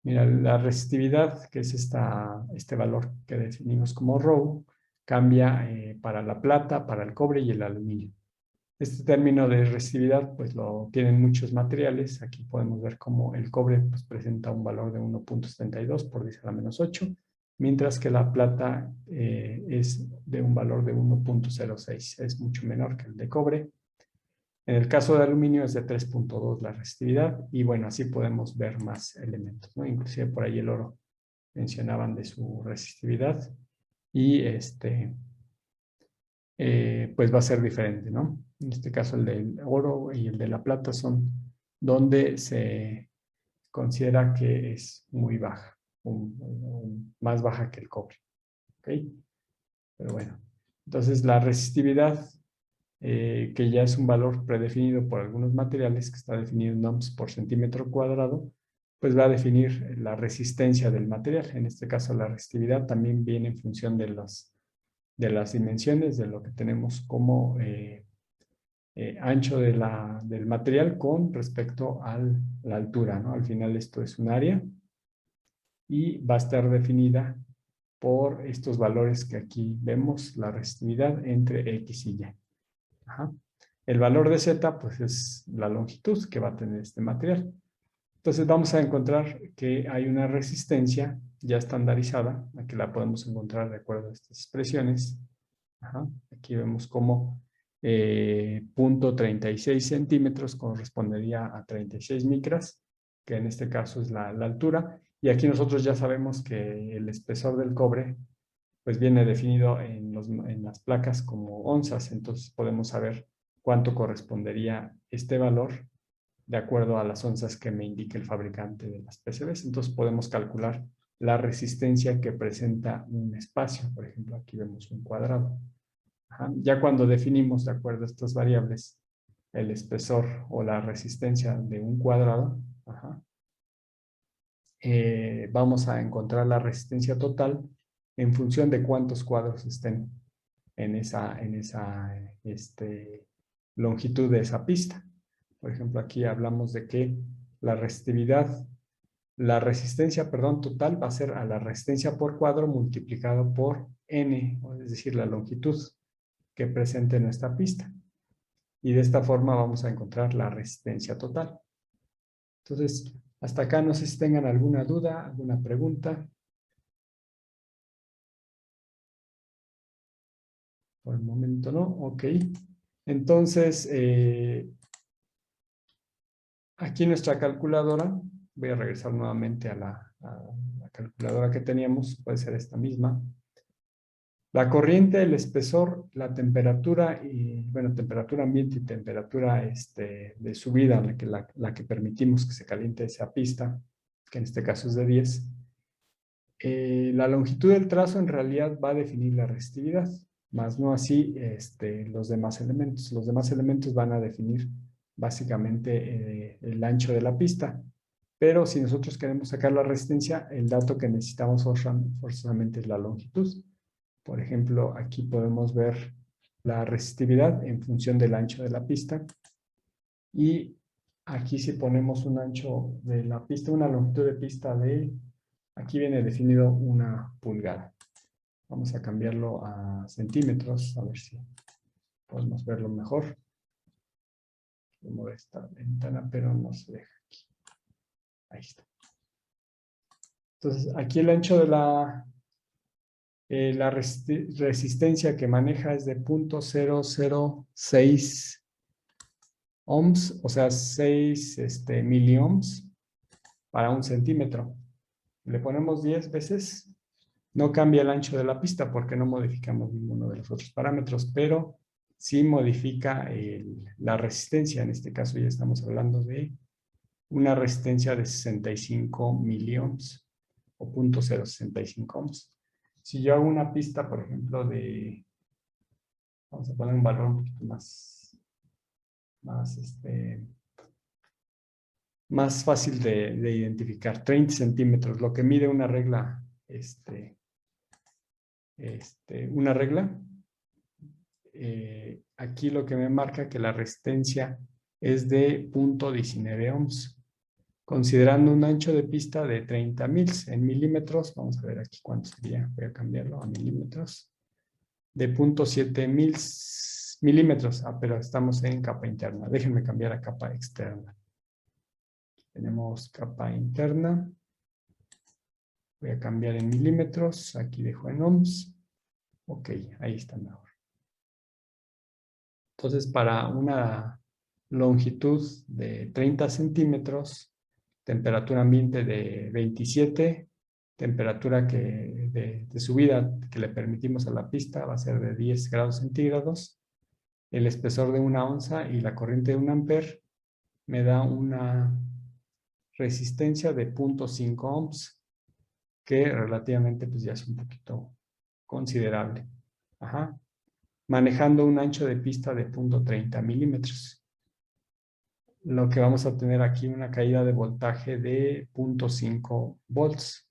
Mira, la resistividad, que es este valor que definimos como ρ, cambia para la plata, para el cobre y el aluminio. Este término de resistividad, pues lo tienen muchos materiales. Aquí podemos ver cómo el cobre pues, presenta un valor de 1.72 por 10 a la menos 8, mientras que la plata es de un valor de 1.06, es mucho menor que el de cobre. En el caso de aluminio es de 3.2 la resistividad, y bueno, así podemos ver más elementos, ¿no? Inclusive por ahí el oro mencionaban de su resistividad, y pues va a ser diferente, ¿no? En este caso el del oro y el de la plata son donde se considera que es muy baja, más baja que el cobre, ¿ok? Pero bueno, entonces la resistividad, que ya es un valor predefinido por algunos materiales, que está definido en ohms por centímetro cuadrado, pues va a definir la resistencia del material. En este caso la resistividad también viene en función de las dimensiones de lo que tenemos como ancho del material con respecto a la altura, ¿no? Al final esto es un área y va a estar definida por estos valores que aquí vemos, la resistividad entre X y Y. Ajá. El valor de Z, pues es la longitud que va a tener este material. Entonces vamos a encontrar que hay una resistencia ya estandarizada, aquí la podemos encontrar de acuerdo a estas expresiones. Ajá. Aquí vemos cómo 0.36 centímetros correspondería a 36 micras, que en este caso es la altura. Y aquí nosotros ya sabemos que el espesor del cobre pues viene definido en las placas como onzas, entonces podemos saber cuánto correspondería este valor de acuerdo a las onzas que me indique el fabricante de las PCBs. Entonces podemos calcular la resistencia que presenta un espacio. Por ejemplo, aquí vemos un cuadrado. Ajá. Ya cuando definimos de acuerdo a estas variables el espesor o la resistencia de un cuadrado, ajá, vamos a encontrar la resistencia total en función de cuántos cuadros estén en esa longitud de esa pista. Por ejemplo, aquí hablamos de que la resistencia, perdón, total va a ser a la resistencia por cuadro multiplicado por n, es decir, la longitud que presente nuestra pista. Y de esta forma vamos a encontrar la resistencia total. Entonces, hasta acá no sé si tengan alguna duda, alguna pregunta. Por el momento no, ok. Entonces, aquí nuestra calculadora, voy a regresar nuevamente a la calculadora que teníamos, puede ser esta misma. La corriente, el espesor, la temperatura, y bueno, temperatura ambiente y temperatura de subida, la que permitimos que se caliente esa pista, que en este caso es de 10. La longitud del trazo en realidad va a definir la resistividad, más no así los demás elementos. Los demás elementos van a definir básicamente el ancho de la pista. Pero si nosotros queremos sacar la resistencia, el dato que necesitamos forzosamente es la longitud. Por ejemplo, aquí podemos ver la resistividad en función del ancho de la pista. Y aquí si ponemos un ancho de la pista, una longitud de pista de, aquí viene definido 1 pulgada. Vamos a cambiarlo a centímetros, a ver si podemos verlo mejor. Voy a mover esta ventana, pero no se deja aquí. Ahí está. Entonces, aquí el ancho de la resistencia que maneja es de 0.006 ohms, o sea, 6 miliohms para 1 centímetro. Le ponemos 10 veces, no cambia el ancho de la pista porque no modificamos ninguno de los otros parámetros, pero sí modifica la resistencia. En este caso ya estamos hablando de una resistencia de 65 miliohms o 0.065 ohms. Si yo hago una pista, por ejemplo, vamos a poner un valor un poquito más fácil de identificar, 30 centímetros, lo que mide una regla, una regla, aquí lo que me marca que la resistencia es de 0.19 ohms. Considerando un ancho de pista de 30.000 en milímetros, vamos a ver aquí cuánto sería, voy a cambiarlo a milímetros, de 0.7 milímetros, pero estamos en capa interna. Déjenme cambiar a capa externa. Tenemos capa interna, voy a cambiar en milímetros, aquí dejo en ohms, ok, ahí está mejor. Entonces, para una longitud de 30 centímetros, temperatura ambiente de 27, temperatura de subida que le permitimos a la pista va a ser de 10 grados centígrados, el espesor de 1 onza y la corriente de 1 amper me da una resistencia de 0.5 ohms, que relativamente pues ya es un poquito considerable. Ajá. Manejando un ancho de pista de 0.30 milímetros. Lo que vamos a obtener aquí una caída de voltaje de 0.5 volts.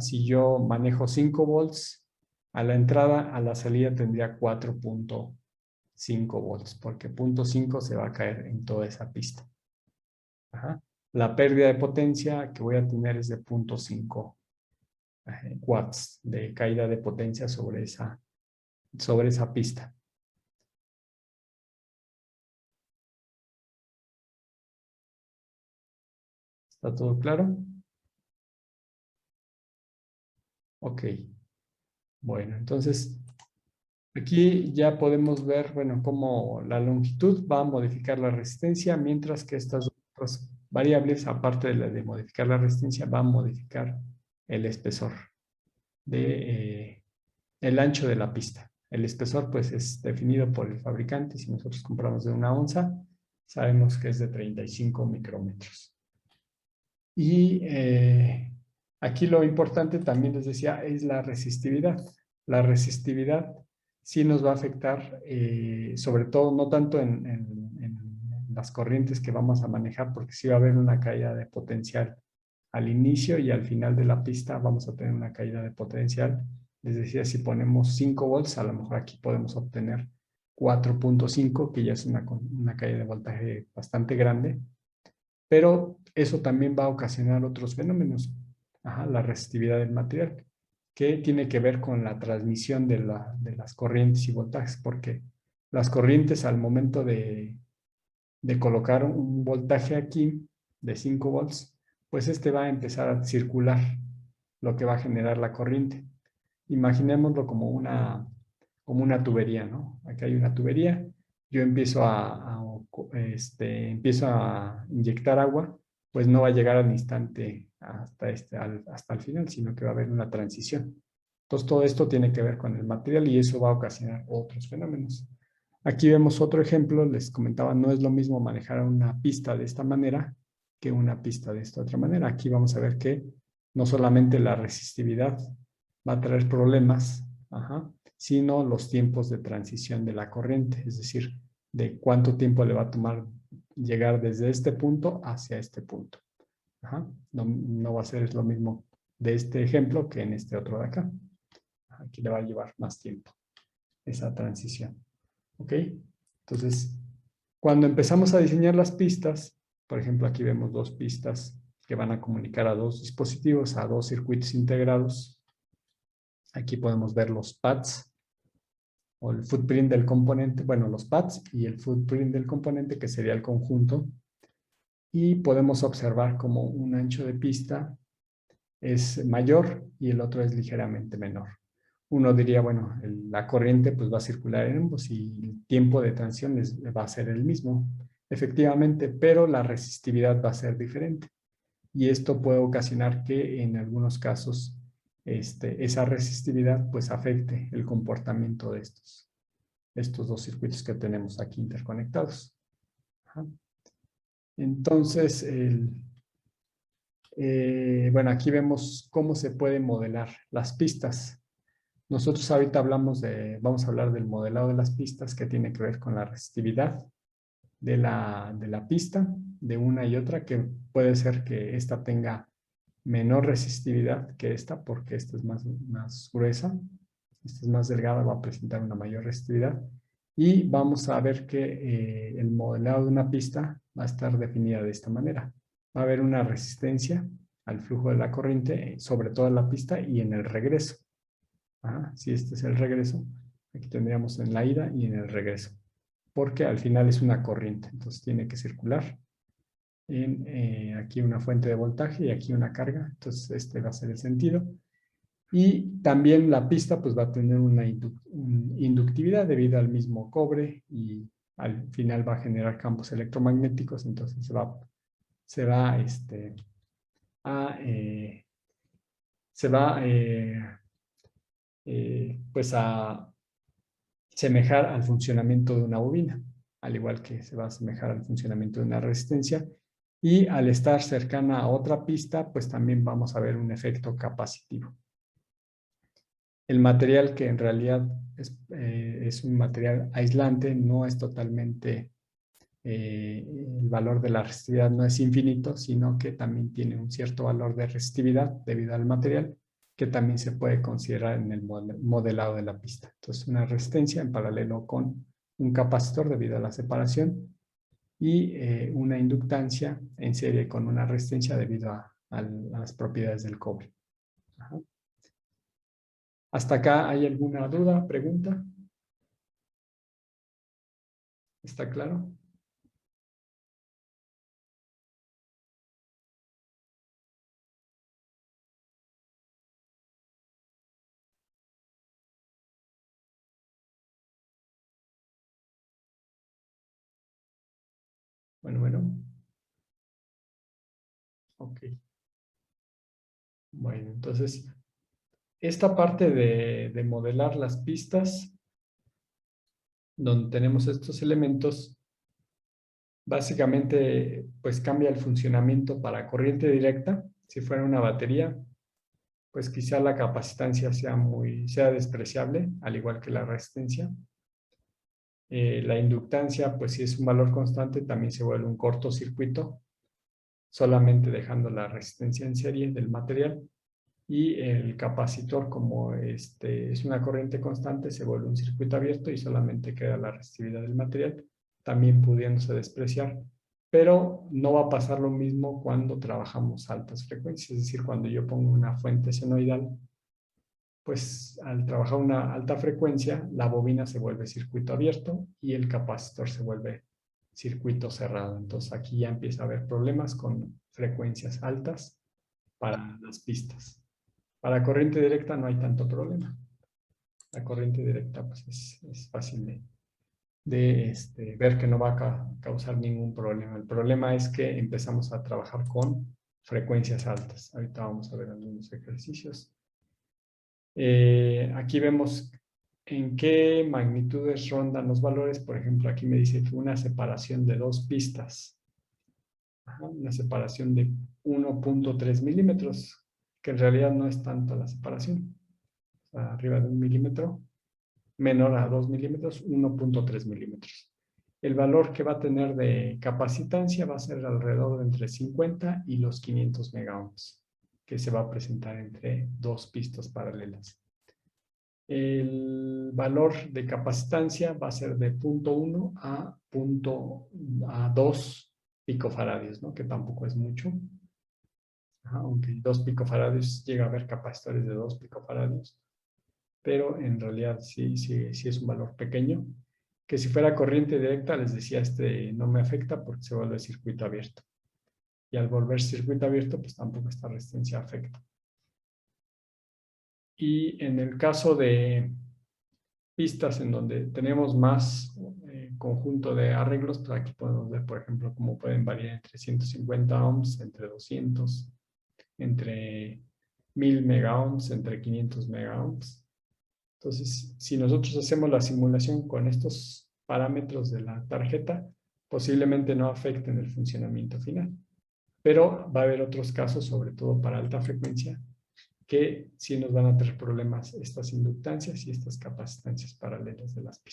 Si yo manejo 5 volts a la entrada, a la salida tendría 4.5 volts, porque 0.5 se va a caer en toda esa pista. La pérdida de potencia que voy a tener es de 0.5 watts de caída de potencia sobre esa pista. ¿Está todo claro? Ok. Bueno, entonces aquí ya podemos ver, bueno, cómo la longitud va a modificar la resistencia, mientras que estas otras variables, aparte de la de modificar la resistencia, van a modificar el espesor el ancho de la pista. El espesor, pues, es definido por el fabricante. Si nosotros compramos de 1 onza, sabemos que es de 35 micrómetros. Y aquí lo importante también les decía es la resistividad. La resistividad sí nos va a afectar, sobre todo no tanto en las corrientes que vamos a manejar, porque sí va a haber una caída de potencial al inicio y al final de la pista vamos a tener una caída de potencial. Les decía, si ponemos 5 volts, a lo mejor aquí podemos obtener 4.5, que ya es una caída de voltaje bastante grande. Pero eso también va a ocasionar otros fenómenos. La resistividad del material, que tiene que ver con la transmisión de las corrientes y voltajes, porque las corrientes al momento de colocar un voltaje aquí de 5 volts, pues este va a empezar a circular, lo que va a generar la corriente. Imaginémoslo como una tubería, ¿no? Aquí hay una tubería, yo empiezo empiezo a inyectar agua, pues no va a llegar al instante hasta el final, sino que va a haber una transición. Entonces todo esto tiene que ver con el material y eso va a ocasionar otros fenómenos. Aquí vemos otro ejemplo, les comentaba, no es lo mismo manejar una pista de esta manera que una pista de esta otra manera. Aquí vamos a ver que no solamente la resistividad va a traer problemas, sino los tiempos de transición de la corriente, es decir, de cuánto tiempo le va a tomar llegar desde este punto hacia este punto. Ajá. No va a ser lo mismo de este ejemplo que en este otro de acá. Aquí le va a llevar más tiempo esa transición. ¿Ok? Entonces, cuando empezamos a diseñar las pistas, por ejemplo, aquí vemos dos pistas que van a comunicar a dos dispositivos, a dos circuitos integrados. Aquí podemos ver los pads o el footprint del componente, bueno, los pads y el footprint del componente, que sería el conjunto. Y podemos observar como un ancho de pista es mayor y el otro es ligeramente menor. Uno diría, bueno, la corriente pues va a circular en ambos y el tiempo de transición va a ser el mismo, efectivamente, pero la resistividad va a ser diferente. Y esto puede ocasionar que en algunos casos esa resistividad pues afecte el comportamiento de estos dos circuitos que tenemos aquí interconectados. Ajá. Entonces, bueno, aquí vemos cómo se puede modelar las pistas. Nosotros ahorita vamos a hablar del modelado de las pistas que tiene que ver con la resistividad de la pista, de una y otra, que puede ser que esta tenga menor resistividad que esta, porque esta es más gruesa, esta es más delgada, va a presentar una mayor resistividad. Y vamos a ver que el modelado de una pista va a estar definida de esta manera. Va a haber una resistencia al flujo de la corriente sobre toda la pista y en el regreso. Si este es el regreso, aquí tendríamos en la ida y en el regreso, porque al final es una corriente, entonces tiene que circular en aquí una fuente de voltaje y aquí una carga, entonces este va a ser el sentido. Y también la pista pues va a tener una inductividad debido al mismo cobre y al final va a generar campos electromagnéticos, entonces se va pues a semejar al funcionamiento de una bobina, al igual que se va a asemejar al funcionamiento de una resistencia. Y al estar cercana a otra pista, pues también vamos a ver un efecto capacitivo. El material, que en realidad es un material aislante, no es totalmente, el valor de la resistividad no es infinito, sino que también tiene un cierto valor de resistividad debido al material, que también se puede considerar en el modelado de la pista. Entonces, una resistencia en paralelo con un capacitor debido a la separación y una inductancia en serie con una resistencia debido a las propiedades del cobre. Ajá. ¿Hasta acá hay alguna duda, pregunta? ¿Está claro? Bueno. Ok. Bueno, entonces, esta parte de modelar las pistas, donde tenemos estos elementos, básicamente, pues cambia el funcionamiento para corriente directa. Si fuera una batería, pues quizá la capacitancia sea despreciable, al igual que la resistencia. La inductancia, pues si es un valor constante, también se vuelve un cortocircuito, solamente dejando la resistencia en serie del material. Y el capacitor, como es una corriente constante, se vuelve un circuito abierto y solamente queda la resistividad del material, también pudiéndose despreciar. Pero no va a pasar lo mismo cuando trabajamos altas frecuencias, es decir, cuando yo pongo una fuente senoidal, pues al trabajar una alta frecuencia, la bobina se vuelve circuito abierto y el capacitor se vuelve circuito cerrado. Entonces aquí ya empieza a haber problemas con frecuencias altas para las pistas. Para corriente directa no hay tanto problema. La corriente directa pues, es fácil de ver que no va a causar ningún problema. El problema es que empezamos a trabajar con frecuencias altas. Ahorita vamos a ver algunos ejercicios. Aquí vemos en qué magnitudes rondan los valores. Por ejemplo, aquí me dice que una separación de dos pistas. Una separación de 1.3 milímetros, que en realidad no es tanto la separación. Arriba de 1 milímetro, menor a 2 milímetros, 1.3 milímetros. el valor que va a tener de capacitancia va a ser alrededor de entre 50 y los 500 megaohms, que se va a presentar entre dos pistas paralelas. El valor de capacitancia va a ser de 0.1 a 2 picofaradios, ¿no? Que tampoco es mucho. Aunque 2 picofaradios llega a haber capacitores de 2 picofaradios, pero en realidad sí es un valor pequeño, que si fuera corriente directa, les decía, no me afecta porque se vuelve circuito abierto. Y al volver circuito abierto, pues tampoco esta resistencia afecta. Y en el caso de pistas en donde tenemos más conjunto de arreglos, pues aquí podemos ver, por ejemplo, cómo pueden variar entre 150 ohms, entre 200, entre 1000 megaohms, entre 500 megaohms. Entonces, si nosotros hacemos la simulación con estos parámetros de la tarjeta, posiblemente no afecten el funcionamiento final. Pero va a haber otros casos, sobre todo para alta frecuencia, que sí nos van a tener problemas estas inductancias y estas capacitancias paralelas de las pistas.